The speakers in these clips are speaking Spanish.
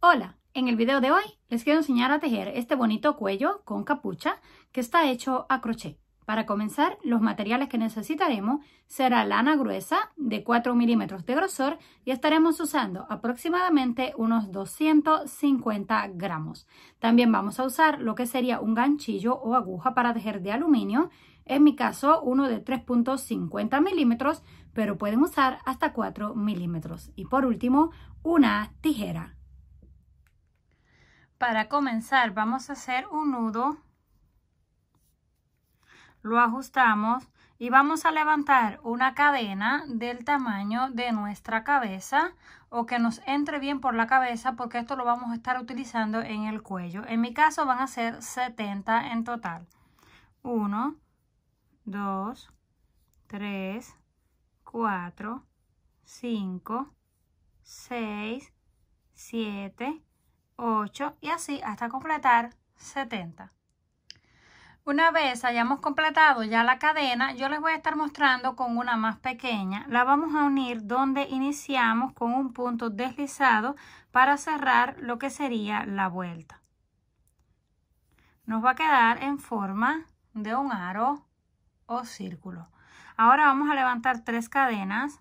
Hola, en el video de hoy les quiero enseñar a tejer este bonito cuello con capucha que está hecho a crochet. Para comenzar, los materiales que necesitaremos será lana gruesa de 4 milímetros de grosor y estaremos usando aproximadamente unos 250 gramos. También vamos a usar lo que sería un ganchillo o aguja para tejer de aluminio, en mi caso uno de 3.50 milímetros, pero pueden usar hasta 4 milímetros. Y por último, una tijera. Para comenzar vamos a hacer un nudo, lo ajustamos y vamos a levantar una cadena del tamaño de nuestra cabeza o que nos entre bien por la cabeza, porque esto lo vamos a estar utilizando en el cuello. En mi caso van a ser 70 en total. 1, 2, 3, 4, 5, 6, 7, 8 y así hasta completar 70. Una vez hayamos completado ya la cadena, yo les voy a estar mostrando con una más pequeña. La vamos a unir donde iniciamos con un punto deslizado para cerrar lo que sería la vuelta. Nos va a quedar en forma de un aro o círculo. Ahora vamos a levantar 3 cadenas,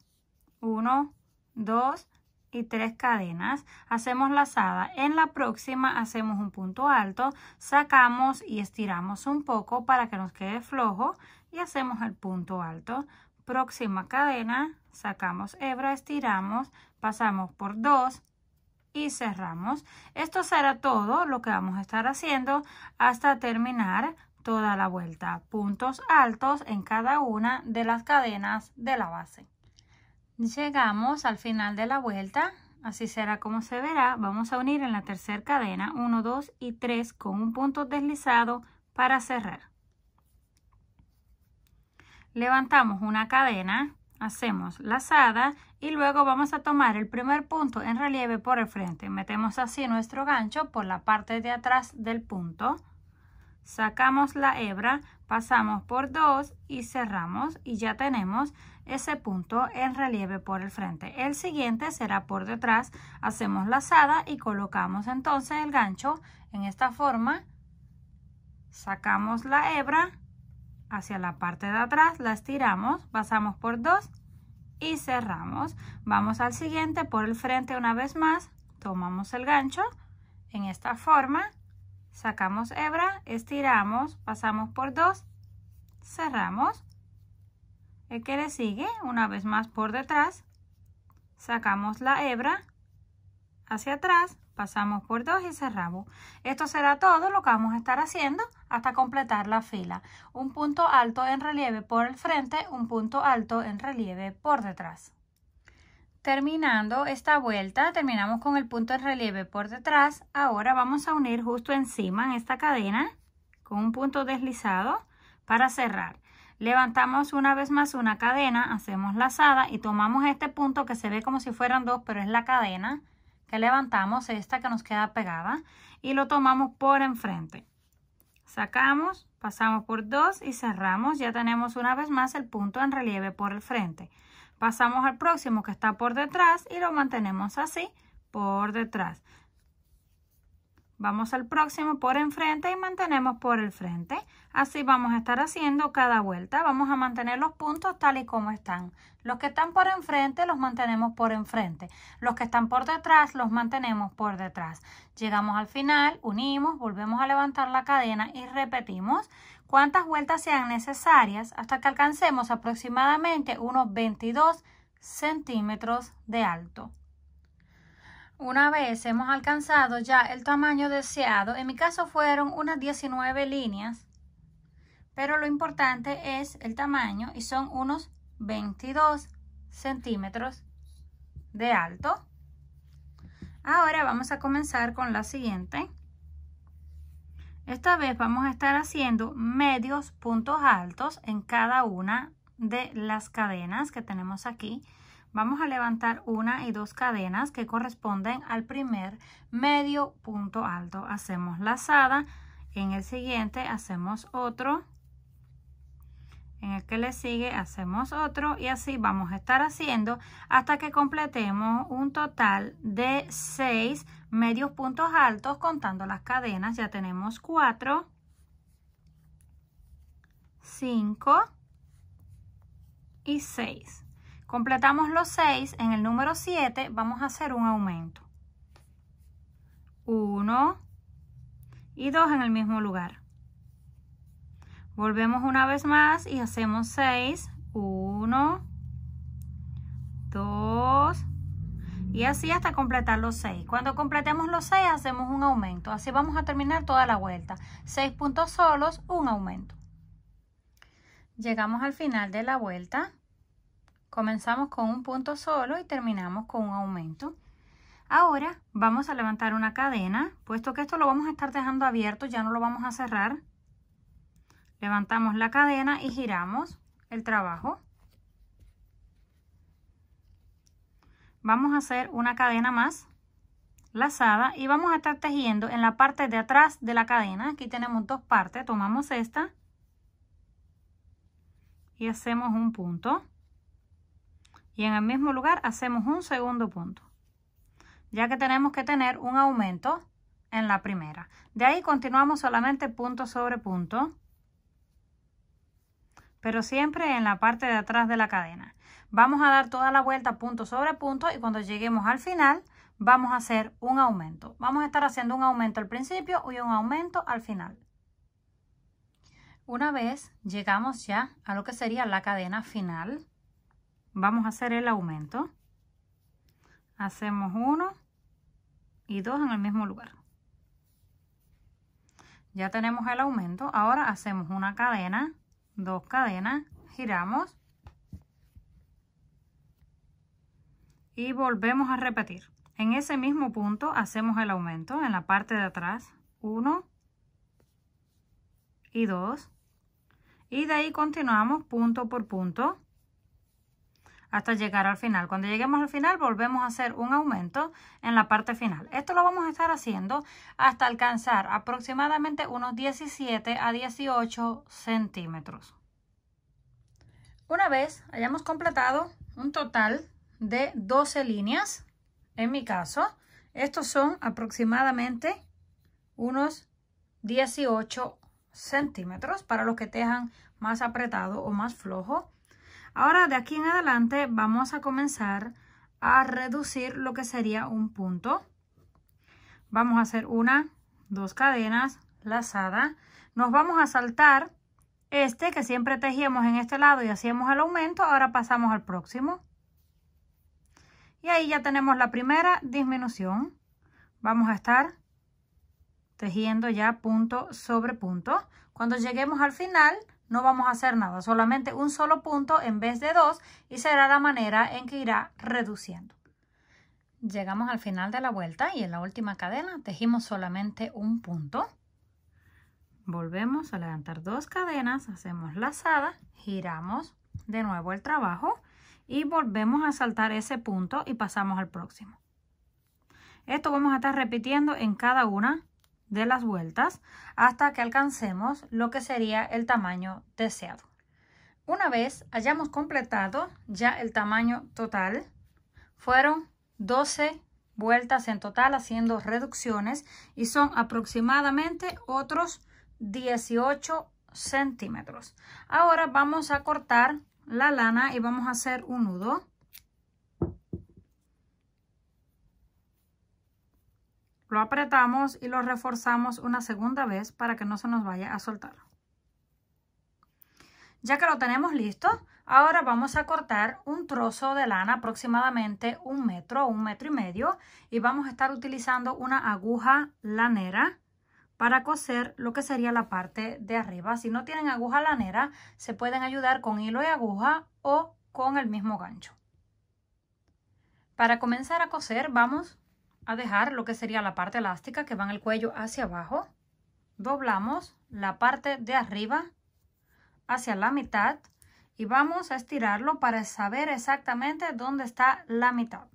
1, 2 y 3 cadenas, hacemos lazada. En la próxima hacemos un punto alto, sacamos y estiramos un poco para que nos quede flojo y hacemos el punto alto. Próxima cadena, sacamos hebra, estiramos, pasamos por 2 y cerramos. Esto será todo lo que vamos a estar haciendo hasta terminar toda la vuelta. Puntos altos en cada una de las cadenas de la base. Llegamos al final de la vuelta, así será como se verá. Vamos a unir en la tercera cadena 1, 2 y 3 con un punto deslizado para cerrar. Levantamos una cadena, hacemos lazada y luego vamos a tomar el primer punto en relieve por el frente. Metemos así nuestro gancho por la parte de atrás del punto. Sacamos la hebra, pasamos por 2 y cerramos y ya tenemos ese punto en relieve por el frente. El siguiente será por detrás, hacemos lazada y colocamos entonces el gancho en esta forma. Sacamos la hebra hacia la parte de atrás, la estiramos, pasamos por 2 y cerramos. Vamos al siguiente por el frente una vez más, tomamos el gancho en esta forma. Sacamos hebra, estiramos, pasamos por 2, cerramos. El que le sigue, una vez más por detrás, sacamos la hebra hacia atrás, pasamos por 2 y cerramos. Esto será todo lo que vamos a estar haciendo hasta completar la fila. Un punto alto en relieve por el frente, un punto alto en relieve por detrás. Terminando esta vuelta, terminamos con el punto en relieve por detrás. Ahora vamos a unir justo encima en esta cadena con un punto deslizado para cerrar. Levantamos una vez más una cadena, hacemos lazada y tomamos este punto que se ve como si fueran 2, pero es la cadena que levantamos, esta que nos queda pegada, y lo tomamos por enfrente. Sacamos, pasamos por 2 y cerramos. Ya tenemos una vez más el punto en relieve por el frente. Pasamos al próximo que está por detrás y lo mantenemos así por detrás. Vamos al próximo por enfrente y mantenemos por el frente. Así vamos a estar haciendo cada vuelta. Vamos a mantener los puntos tal y como están. Los que están por enfrente los mantenemos por enfrente. Los que están por detrás los mantenemos por detrás. Llegamos al final, unimos, volvemos a levantar la cadena y repetimos cuantas vueltas sean necesarias hasta que alcancemos aproximadamente unos 22 centímetros de alto. Una vez hemos alcanzado ya el tamaño deseado, en mi caso fueron unas 19 líneas, pero lo importante es el tamaño y son unos 22 centímetros de alto. Ahora vamos a comenzar con la siguiente. Esta vez vamos a estar haciendo medios puntos altos en cada una de las cadenas que tenemos aquí. Vamos a levantar 1 y 2 cadenas que corresponden al primer medio punto alto. Hacemos lazada, en el siguiente hacemos otro, en el que le sigue hacemos otro y así vamos a estar haciendo hasta que completemos un total de 6 medios puntos altos contando las cadenas. Ya tenemos 4, 5 y 6. Completamos los 6. En el número 7 vamos a hacer un aumento. 1 y 2 en el mismo lugar. Volvemos una vez más y hacemos 6. 1, 2 y así hasta completar los 6. Cuando completemos los 6 hacemos un aumento. Así vamos a terminar toda la vuelta. 6 puntos solos, un aumento. Llegamos al final de la vuelta. Comenzamos con un punto solo y terminamos con un aumento. Ahora vamos a levantar una cadena, puesto que esto lo vamos a estar dejando abierto, ya no lo vamos a cerrar. Levantamos la cadena y giramos el trabajo. Vamos a hacer una cadena más lazada y vamos a estar tejiendo en la parte de atrás de la cadena. Aquí tenemos dos partes, tomamos esta y hacemos un punto. Y en el mismo lugar hacemos un segundo punto, ya que tenemos que tener un aumento en la primera. De ahí continuamos solamente punto sobre punto, pero siempre en la parte de atrás de la cadena. Vamos a dar toda la vuelta punto sobre punto y cuando lleguemos al final vamos a hacer un aumento. Vamos a estar haciendo un aumento al principio y un aumento al final. Una vez llegamos ya a lo que sería la cadena final, vamos a hacer el aumento. Hacemos 1 y 2 en el mismo lugar. Ya tenemos el aumento. Ahora hacemos una cadena, 2 cadenas, giramos y volvemos a repetir. En ese mismo punto hacemos el aumento en la parte de atrás, 1 y 2. Y de ahí continuamos punto por punto hasta llegar al final. Cuando lleguemos al final volvemos a hacer un aumento en la parte final. Esto lo vamos a estar haciendo hasta alcanzar aproximadamente unos 17 a 18 centímetros. Una vez hayamos completado un total de 12 líneas, en mi caso, estos son aproximadamente unos 18 centímetros para los que tejan más apretado o más flojo. Ahora de aquí en adelante vamos a comenzar a reducir lo que sería un punto. Vamos a hacer 1, 2 cadenas lazadas. Nos vamos a saltar este que siempre tejíamos en este lado y hacíamos el aumento. Ahora pasamos al próximo. Y ahí ya tenemos la primera disminución. Vamos a estar tejiendo ya punto sobre punto. Cuando lleguemos al final no vamos a hacer nada, solamente un solo punto en vez de 2 y será la manera en que irá reduciendo. Llegamos al final de la vuelta y en la última cadena tejimos solamente un punto. Volvemos a levantar 2 cadenas, hacemos lazada, giramos de nuevo el trabajo y volvemos a saltar ese punto y pasamos al próximo. Esto vamos a estar repitiendo en cada una de las vueltas hasta que alcancemos lo que sería el tamaño deseado. Una vez hayamos completado ya el tamaño total, fueron 12 vueltas en total haciendo reducciones y son aproximadamente otros 18 centímetros. Ahora vamos a cortar la lana y vamos a hacer un nudo. Lo apretamos y lo reforzamos una segunda vez para que no se nos vaya a soltar. Ya que lo tenemos listo, ahora vamos a cortar un trozo de lana aproximadamente 1 metro o 1,5 metros y vamos a estar utilizando una aguja lanera para coser lo que sería la parte de arriba. Si no tienen aguja lanera, se pueden ayudar con hilo y aguja o con el mismo gancho. Para comenzar a coser vamos a dejar lo que sería la parte elástica que va en el cuello hacia abajo. Doblamos la parte de arriba hacia la mitad y vamos a estirarlo para saber exactamente dónde está la mitad.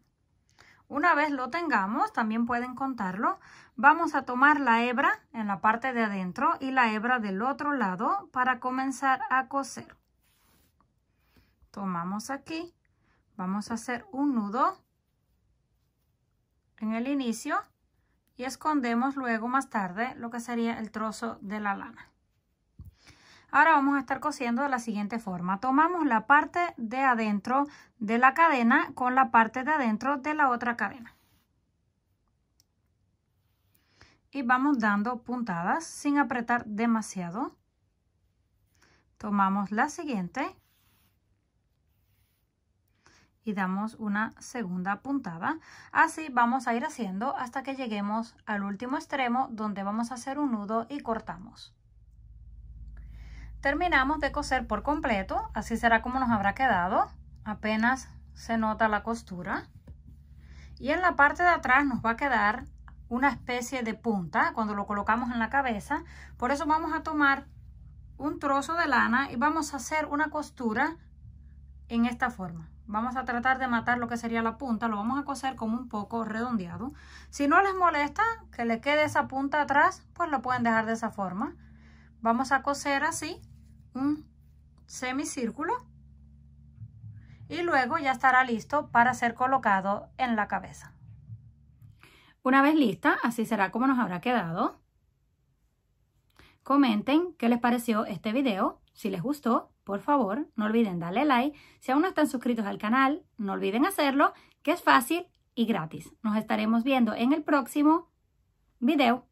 Una vez lo tengamos, también pueden contarlo, vamos a tomar la hebra en la parte de adentro y la hebra del otro lado para comenzar a coser. Tomamos aquí, vamos a hacer un nudo en el inicio y escondemos luego más tarde lo que sería el trozo de la lana. Ahora vamos a estar cosiendo de la siguiente forma. Tomamos la parte de adentro de la cadena con la parte de adentro de la otra cadena. Y vamos dando puntadas sin apretar demasiado. Tomamos la siguiente y damos una segunda puntada. Así vamos a ir haciendo hasta que lleguemos al último extremo donde vamos a hacer un nudo y cortamos. Terminamos de coser por completo, así será como nos habrá quedado. Apenas se nota la costura. Y en la parte de atrás nos va a quedar una especie de punta cuando lo colocamos en la cabeza. Por eso vamos a tomar un trozo de lana y vamos a hacer una costura en esta forma. Vamos a tratar de matar lo que sería la punta, lo vamos a coser como un poco redondeado. Si no les molesta que le quede esa punta atrás, pues lo pueden dejar de esa forma. Vamos a coser así un semicírculo y luego ya estará listo para ser colocado en la cabeza. Una vez lista, así será como nos habrá quedado. Comenten qué les pareció este video. Si les gustó, por favor, no olviden darle like. Si aún no están suscritos al canal, no olviden hacerlo, que es fácil y gratis. Nos estaremos viendo en el próximo video.